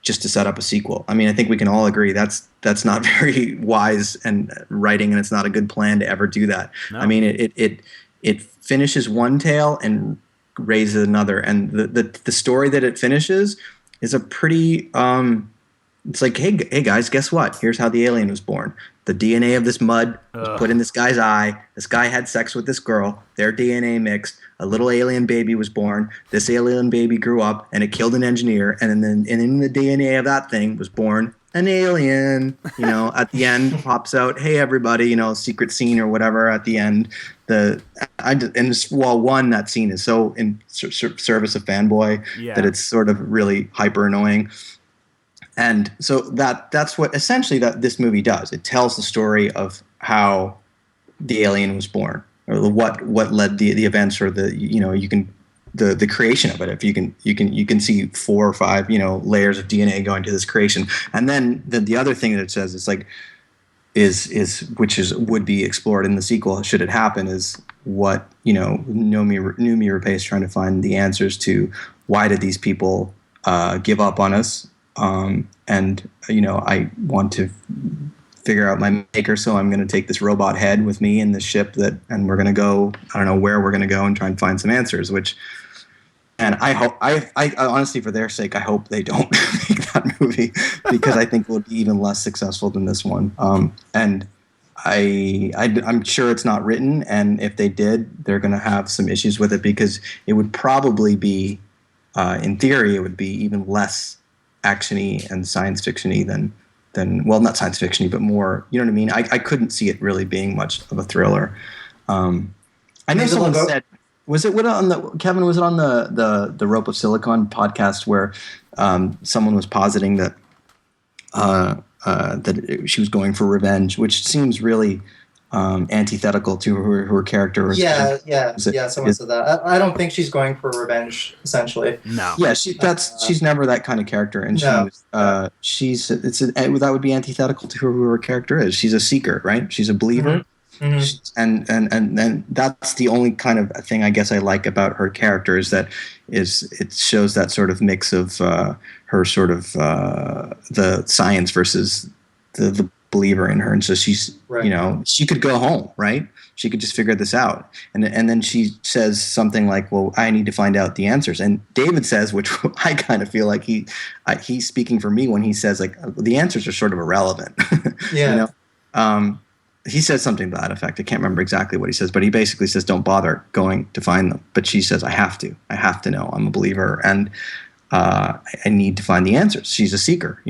Speaker 3: just to set up a sequel. I mean, I think we can all agree that's not very wise and writing, and it's not a good plan to ever do that.
Speaker 1: No.
Speaker 3: I mean, it finishes one tale and raises another, and the story that it finishes is a pretty it's like, hey guys, guess what? Here's how the alien was born. The DNA of this mud was put in this guy's eye. This guy had sex with this girl. Their DNA mixed. A little alien baby was born. This alien baby grew up, and it killed an engineer. And then in the DNA of that thing was born an alien. You know, at the end pops out, hey everybody, you know, secret scene or whatever. At the end, that scene is so in service of fanboy that it's sort of really hyper annoying. And so that's what essentially that this movie does. It tells the story of how the alien was born, or what led the events, or the creation of it. If you can see 4 or 5 layers of DNA going to this creation, and then the other thing that it says is like would be explored in the sequel should it happen, is what Noomi Rapace is trying to find the answers to. Why did these people give up on us? And I want to figure out my maker, so I'm going to take this robot head with me in the ship and we're going to go, I don't know where we're going to go, and try and find some answers, and I hope, I honestly, for their sake, I hope they don't make that movie, because I think it would be even less successful than this one. And I'm sure it's not written, and if they did, they're going to have some issues with it, because it would probably be, in theory, it would be even less actiony and science fictiony than well, not science fictiony, but more, you know what I mean? I couldn't see it really being much of a thriller. I know someone said, was it on the Rope of Silicon podcast where someone was positing that that she was going for revenge, which seems really antithetical to her character.
Speaker 2: Someone said that. I don't think she's going for revenge, essentially.
Speaker 1: No.
Speaker 3: Yeah, she's never that kind of character, and that would be antithetical to who her character is. She's a seeker, right? She's a believer. Mm-hmm. And that's the only kind of thing I guess I like about her character, is it shows that sort of mix of her sort of the science versus the believer in her. And so she's she could go home, right? She could just figure this out, and then she says something like, well, I need to find out the answers. And David says, which I kind of feel like he's speaking for me when he says, like, the answers are sort of irrelevant. He says something to that effect. I can't remember exactly what he says, but he basically says, don't bother going to find them. But she says, I have to know. I'm a believer, and I need to find the answers. She's a seeker,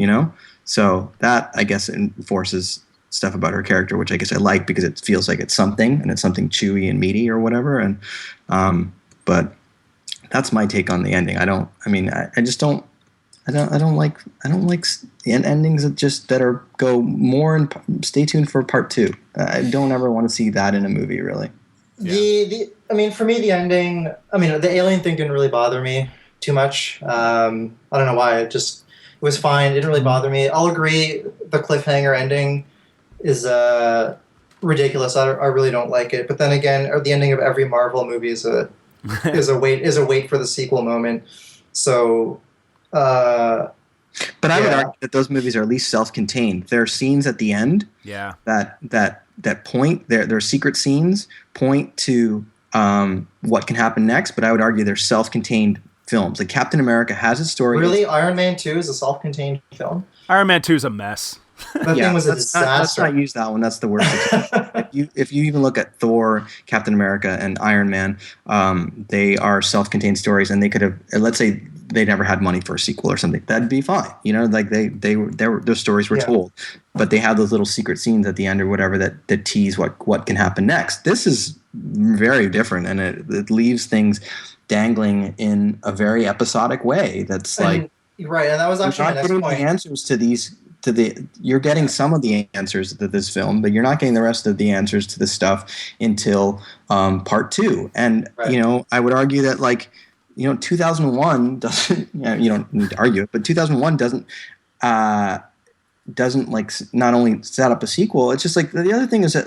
Speaker 3: So that, I guess, enforces stuff about her character, which I guess I like, because it feels like it's something, and it's something chewy and meaty or whatever. And but that's my take on the ending. I don't like endings that go more, and stay tuned for part 2. I don't ever want to see that in a movie, really.
Speaker 2: Yeah. For me, the ending, the alien thing didn't really bother me too much. I don't know why. It was fine. It didn't really bother me. I'll agree the cliffhanger ending is ridiculous. I really don't like it. But then again, the ending of every Marvel movie is a wait for the sequel moment. So.
Speaker 3: But I would argue that those movies are at least self-contained. There are scenes at the end that point, their secret scenes point to what can happen next, but I would argue they're self-contained films. Like Captain America has its story.
Speaker 2: Really? Iron Man 2 is a self-contained film?
Speaker 1: Iron Man 2 is a mess.
Speaker 2: That thing was a disaster.
Speaker 3: Let's not use that one. That's the worst. If you even look at Thor, Captain America, and Iron Man, they are self-contained stories, and they could have, let's say, they never had money for a sequel or something, that'd be fine. Like those stories were told, but they have those little secret scenes at the end or whatever that tease what can happen next. This is very different, and it leaves things dangling in a very episodic way. That's right,
Speaker 2: and that was actually my next point.
Speaker 3: The answers to these. You're getting some of the answers to this film, but you're not getting the rest of the answers to this stuff until part 2. And I would argue that 2001 doesn't. You don't need to argue it, but 2001 doesn't not only set up a sequel. It's just like the other thing is that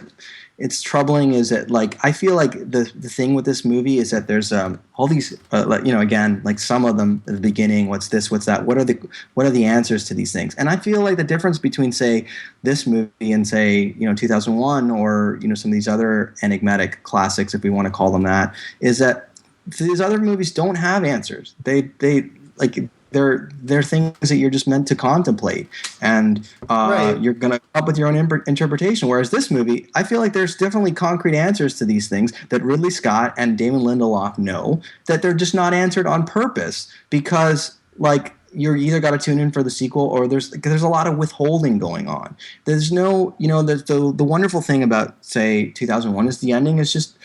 Speaker 3: it's troubling is that, like, I feel like the thing with this movie is that there's all these again, like, some of them at the beginning, what's this, what's that, what are the answers to these things? And I feel like the difference between, say, this movie and, say, 2001, or some of these other enigmatic classics, if we want to call them that, is that these other movies don't have answers. They like, they're things that you're just meant to contemplate, and
Speaker 2: Right.
Speaker 3: you're going to come up with your own interpretation. Whereas this movie, I feel like there's definitely concrete answers to these things that Ridley Scott and Damon Lindelof know, that they're just not answered on purpose, because, like, you're either got to tune in for the sequel, or there's a lot of withholding going on. There's no, the wonderful thing about, say, 2001 is the ending is just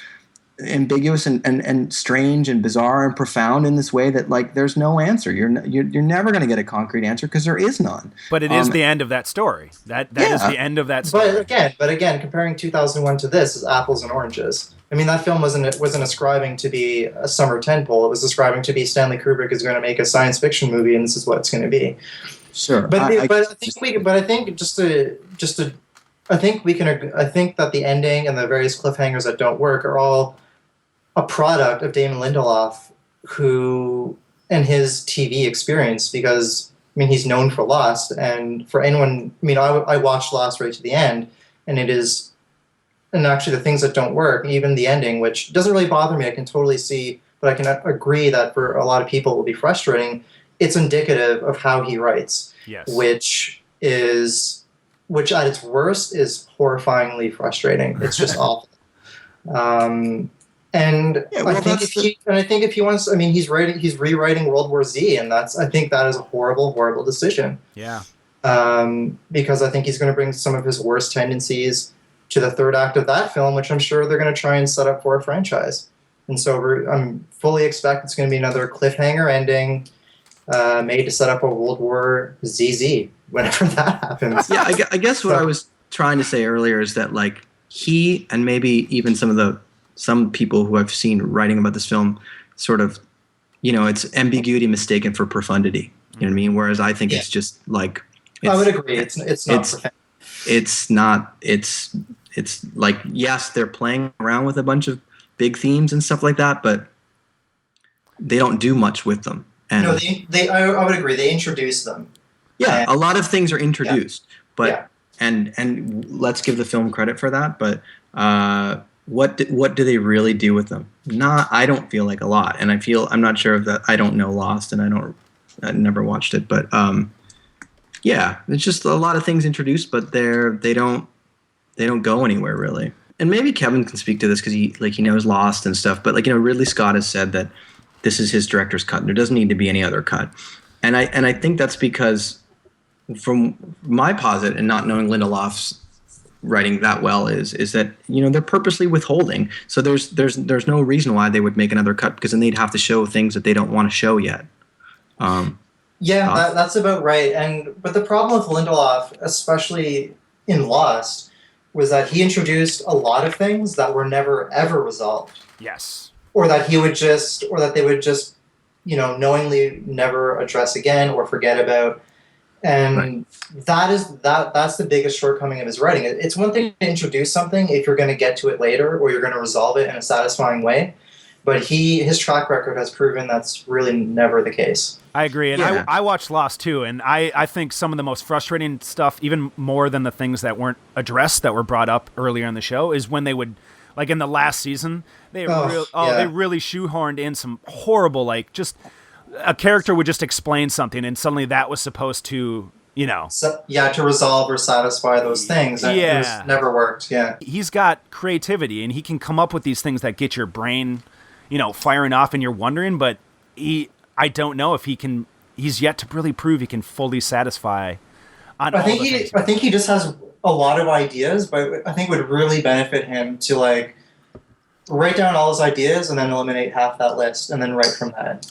Speaker 3: ambiguous and strange and bizarre and profound in this way that, like, there's no answer. You're never going to get a concrete answer, because there is none.
Speaker 1: But it is the end of that story. That is the end of that story.
Speaker 2: But again, comparing 2001 to this is apples and oranges. I mean, that film wasn't ascribing to be a summer tentpole. It was ascribing to be Stanley Kubrick is going to make a science fiction movie, and this is what it's going to be.
Speaker 3: Sure,
Speaker 2: I think that the ending and the various cliffhangers that don't work are all a product of Damon Lindelof, who and his TV experience, because, I mean, he's known for Lost, and for anyone, I mean, I watched Lost right to the end, and actually the things that don't work, even the ending, which doesn't really bother me, I can totally see, but I can agree that for a lot of people it will be frustrating. It's indicative of how he writes,
Speaker 1: yes,
Speaker 2: which at its worst is horrifyingly frustrating. It's just awful. I think if he wants, I mean, he's rewriting World War Z, and I think that is a horrible, horrible decision.
Speaker 1: Yeah.
Speaker 2: Because I think he's going to bring some of his worst tendencies to the third act of that film, which I'm sure they're going to try and set up for a franchise. And so I'm fully expect it's going to be another cliffhanger ending, made to set up a World War ZZ whenever that happens.
Speaker 3: Yeah, I guess what I was trying to say earlier is that, like, he, and maybe even some people who I've seen writing about this film, sort of, it's ambiguity mistaken for profundity. You know what I mean? Whereas I think it's just, like,
Speaker 2: I would agree. It's not.
Speaker 3: It's not. It's like, yes, they're playing around with a bunch of big themes and stuff like that, but they don't do much with them. And
Speaker 2: no, I would agree. They introduce them.
Speaker 3: Yeah, a lot of things are introduced, but and let's give the film credit for that. But what do they really do with them? I don't feel like a lot, and I'm not sure if that. I don't know Lost, and I never watched it, but it's just a lot of things introduced, but they don't go anywhere really. And maybe Kevin can speak to this because he knows Lost and stuff. But, like, Ridley Scott has said that this is his director's cut, and there doesn't need to be any other cut. And I think that's because, from my posit, and not knowing Lindelof's writing that well, is that they're purposely withholding. So there's no reason why they would make another cut, because then they'd have to show things that they don't want to show yet.
Speaker 2: That's about right. But the problem with Lindelof, especially in Lost, was that he introduced a lot of things that were never ever resolved.
Speaker 1: Yes.
Speaker 2: Or that they would just, knowingly never address again or forget about. And that's the biggest shortcoming of his writing. It's one thing to introduce something if you're going to get to it later, or you're going to resolve it in a satisfying way. But his track record has proven that's really never the case.
Speaker 1: I agree. And I watched Lost too, and I think some of the most frustrating stuff, even more than the things that weren't addressed that were brought up earlier in the show, is when they would, like in the last season, they really shoehorned in some horrible, like, just a character would just explain something, and suddenly that was supposed to,
Speaker 2: to resolve or satisfy those things. It never worked. Yeah.
Speaker 1: He's got creativity, and he can come up with these things that get your brain, firing off, and you're wondering, but I don't know if he's yet to really prove he can fully satisfy on all the things.
Speaker 2: I think he just has a lot of ideas, but I think it would really benefit him to, like, write down all his ideas and then eliminate half that list and then write from that.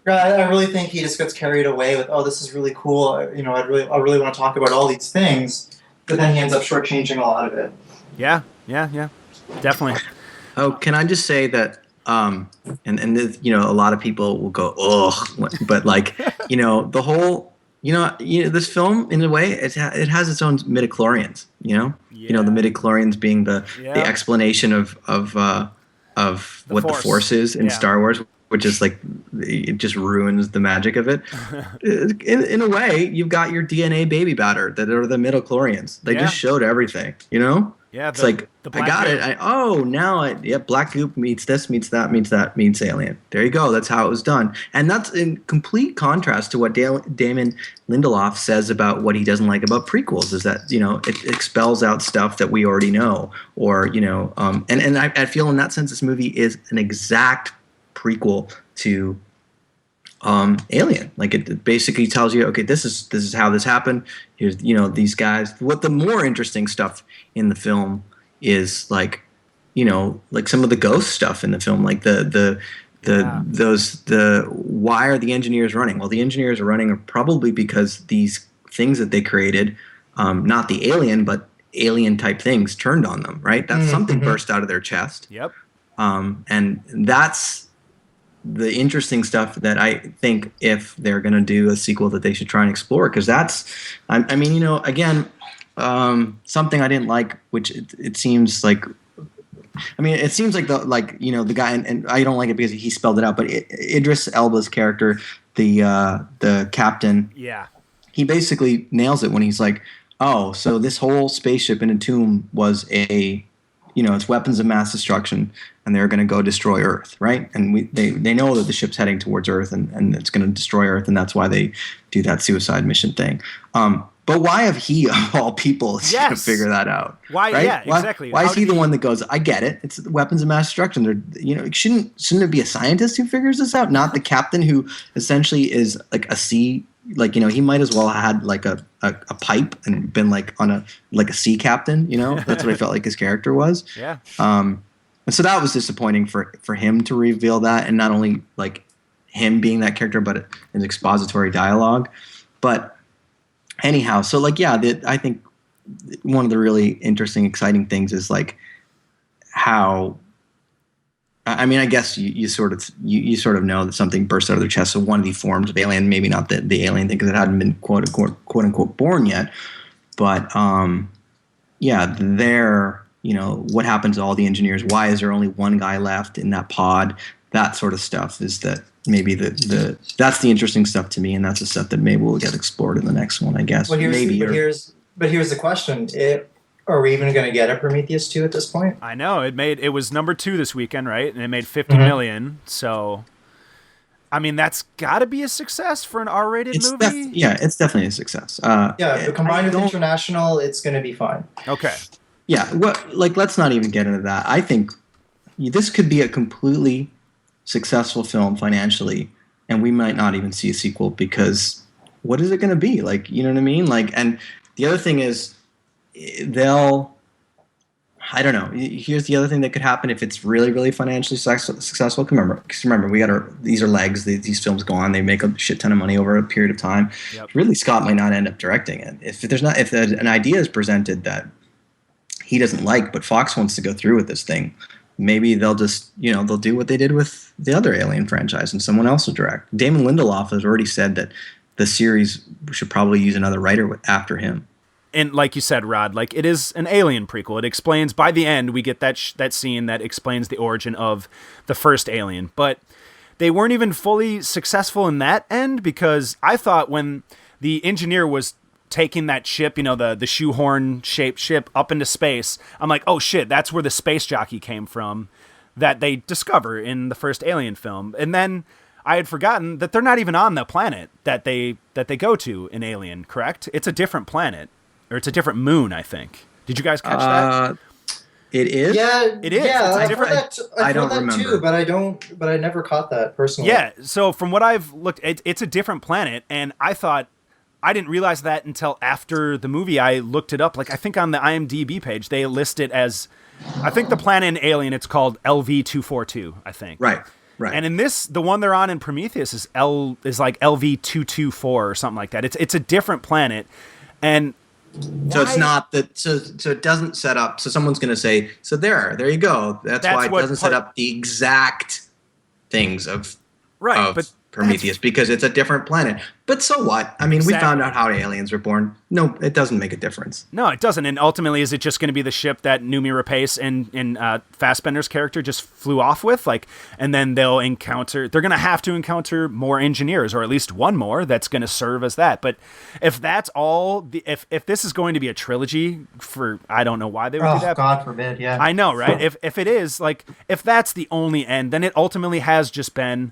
Speaker 2: I really think he just gets carried away with, this is really cool. I really want to talk about all these things, but then he ends up shortchanging a lot of it. Yeah,
Speaker 1: definitely.
Speaker 3: Oh, can I just say that, and a lot of people will go, ugh, but, like, the whole This film, in a way, it has its own midichlorians. The midichlorians being the explanation of what the Force is in Star Wars, which is like it just ruins the magic of it. In a way, you've got your DNA baby batter that are the midichlorians. They just showed everything.
Speaker 1: Yeah,
Speaker 3: it's like I got goop. it. Black goop meets this, meets that, meets alien. There you go. That's how it was done, and that's in complete contrast to what Damon Lindelof says about what he doesn't like about prequels. Is that it expels out stuff that we already know, or and I feel in that sense this movie is an exact prequel to Alien. Like it basically tells you, okay, this is how this happened. Here's these guys. What the more interesting stuff in the film is like some of the ghost stuff in the film, like the why are the engineers running? Well, the engineers are running probably because these things that they created, not the alien but alien type things, turned on them. Right? That's something burst out of their chest.
Speaker 1: Yep.
Speaker 3: And that's the interesting stuff that I think if they're going to do a sequel that they should try and explore, because that's, again, something I didn't like, which it seems like, the guy, and I don't like it because he spelled it out, but Idris Elba's character, the captain, he basically nails it when he's like, oh, so this whole spaceship in a tomb was it's weapons of mass destruction, and they're going to go destroy Earth, right? And they know that the ship's heading towards Earth, and it's going to destroy Earth, and that's why they do that suicide mission thing. But why have he, of all people, is going to figure that out?
Speaker 1: Why?
Speaker 3: Right?
Speaker 1: Yeah, exactly.
Speaker 3: Why is he the one that goes, I get it. It's weapons of mass destruction. They're, shouldn't it be a scientist who figures this out, not the captain who essentially is like a sea. Like, he might as well have had like a pipe and been like on a sea captain, That's what I felt like his character was.
Speaker 1: Yeah.
Speaker 3: And so that was disappointing for him to reveal that, and not only like him being that character, but an expository dialogue. But anyhow, so I think one of the really interesting, exciting things is like how, I guess you sort of know that something burst out of their chest. So one of the forms of alien, maybe not the alien thing because it hadn't been quote unquote born yet, but they're what happens to all the engineers? Why is there only one guy left in that pod? That sort of stuff is that maybe that's the interesting stuff to me, and that's the stuff that maybe will get explored in the next one, I guess.
Speaker 2: But here's the question: are we even going to get a Prometheus 2 at this point?
Speaker 1: I know it was number 2 this weekend, right? And it made 50 million. So, that's got to be a success for an R-rated movie.
Speaker 3: It's definitely a success.
Speaker 2: But combined with international, it's going to be fine.
Speaker 1: Okay.
Speaker 3: Yeah. Let's not even get into that. I think this could be a completely successful film financially, and we might not even see a sequel because what is it going to be? Like, you know what I mean? Like, and the other thing is, I don't know. Here's the other thing that could happen if it's really, really financially successful. Remember, these are legs. These films go on. They make a shit ton of money over a period of time. Yep. Ridley Scott might not end up directing it. If an idea is presented that he doesn't like, but Fox wants to go through with this thing, maybe they'll just, they'll do what they did with the other Alien franchise and someone else will direct. Damon Lindelof has already said that the series should probably use another writer after him.
Speaker 1: And like you said, Rod, like it is an Alien prequel. It explains, by the end, we get that scene that explains the origin of the first Alien. But they weren't even fully successful in that end, because I thought when the engineer was taking that ship, the shoehorn-shaped ship up into space, I'm like, oh shit, that's where the space jockey came from that they discover in the first Alien film. And then I had forgotten that they're not even on the planet that they go to in Alien, correct? It's a different planet. Or it's a different moon, I think. Did you guys catch that?
Speaker 3: It is?
Speaker 2: Yeah,
Speaker 1: it is.
Speaker 2: Yeah,
Speaker 1: I've heard
Speaker 2: that too, but I never caught that personally.
Speaker 1: Yeah, so from what I've looked, it's a different planet, and I didn't realize that until after the movie. I looked it up. Like, I think on the IMDb page, they list it as, I think the planet in Alien, it's called LV-242, I think.
Speaker 3: Right.
Speaker 1: And in this, the one they're on in Prometheus is like LV-224 or something like that. It's a different planet, and
Speaker 3: so it's not that. So it doesn't set up. So someone's going to say, "So there you go." That's why it doesn't set up the exact things of
Speaker 1: right.
Speaker 3: Prometheus because it's a different planet. But so what? I mean,
Speaker 1: Exactly.
Speaker 3: we found out how aliens were born. No, it doesn't make a difference.
Speaker 1: No, it doesn't. And ultimately, is it just going to be the ship that Noomi Rapace and Fassbender's character just flew off with? Like, and then they're going to have to encounter more engineers, or at least one more that's going to serve as that. But if that's all, if this is going to be a trilogy for, I don't know why they would do that.
Speaker 2: God forbid, yeah.
Speaker 1: I know, right? If it is, like, if that's the only end, then it ultimately has just been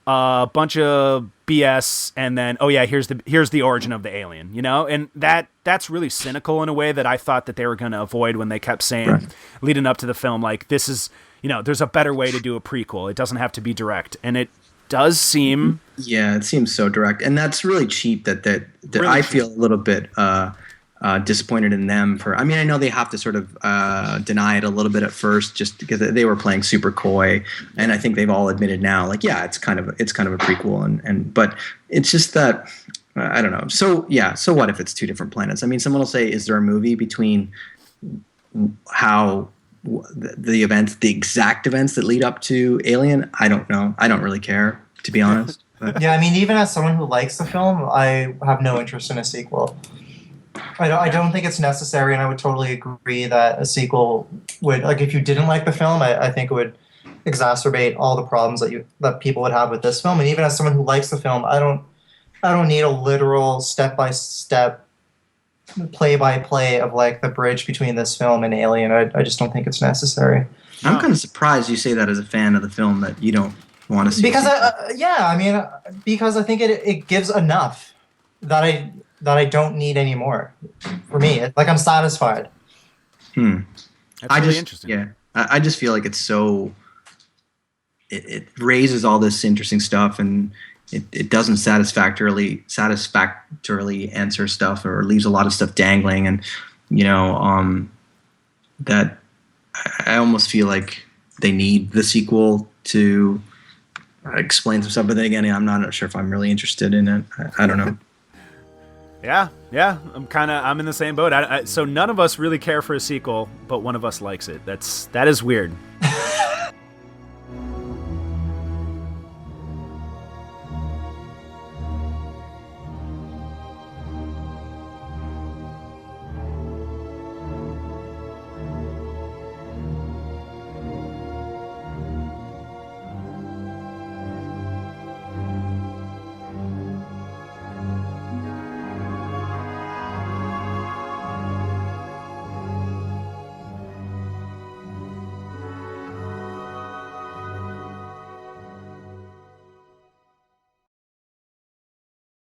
Speaker 1: a bunch of BS, and then here's the origin of the alien, you know, and that's really cynical in a way that I thought that they were going to avoid when they kept saying leading up to the film, like, this is, you know, there's a better way to do a prequel. It doesn't have to be direct, and it does seem
Speaker 3: it seems so direct, and that's really cheap. That really I feel a little bit disappointed in them for. I mean, I know they have to sort of deny it a little bit at first, just because they were playing super coy, and I think they've all admitted now, like, yeah, it's kind of a prequel, and but it's just that I don't know. So what if it's two different planets? I mean, someone will say, is there a movie between how the events, the exact events that lead up to Alien? I don't know. I don't really care, to be honest. But.
Speaker 2: Yeah, I mean, even as someone who likes the film, I have no interest in a sequel. I don't think it's necessary, and I would totally agree that a sequel would, like, if you didn't like the film, I think it would exacerbate all the problems that people would have with this film. And even as someone who likes the film, I don't need a literal step-by-step, play-by-play of, like, the bridge between this film and Alien. I just don't think it's necessary.
Speaker 3: I'm kind of surprised you say that as a fan of the film, that you don't want to see.
Speaker 2: Because because I think it gives enough that I don't need any more. For me, like, I'm satisfied.
Speaker 1: That's really interesting.
Speaker 3: Yeah, I just feel like it's so. It raises all this interesting stuff, and it doesn't satisfactorily answer stuff, or leaves a lot of stuff dangling, and you know, that I almost feel like they need the sequel to explain some stuff. But then again, I'm not sure if I'm really interested in it. I don't know.
Speaker 1: Yeah, I'm in the same boat. So none of us really care for a sequel, but one of us likes it. That is weird.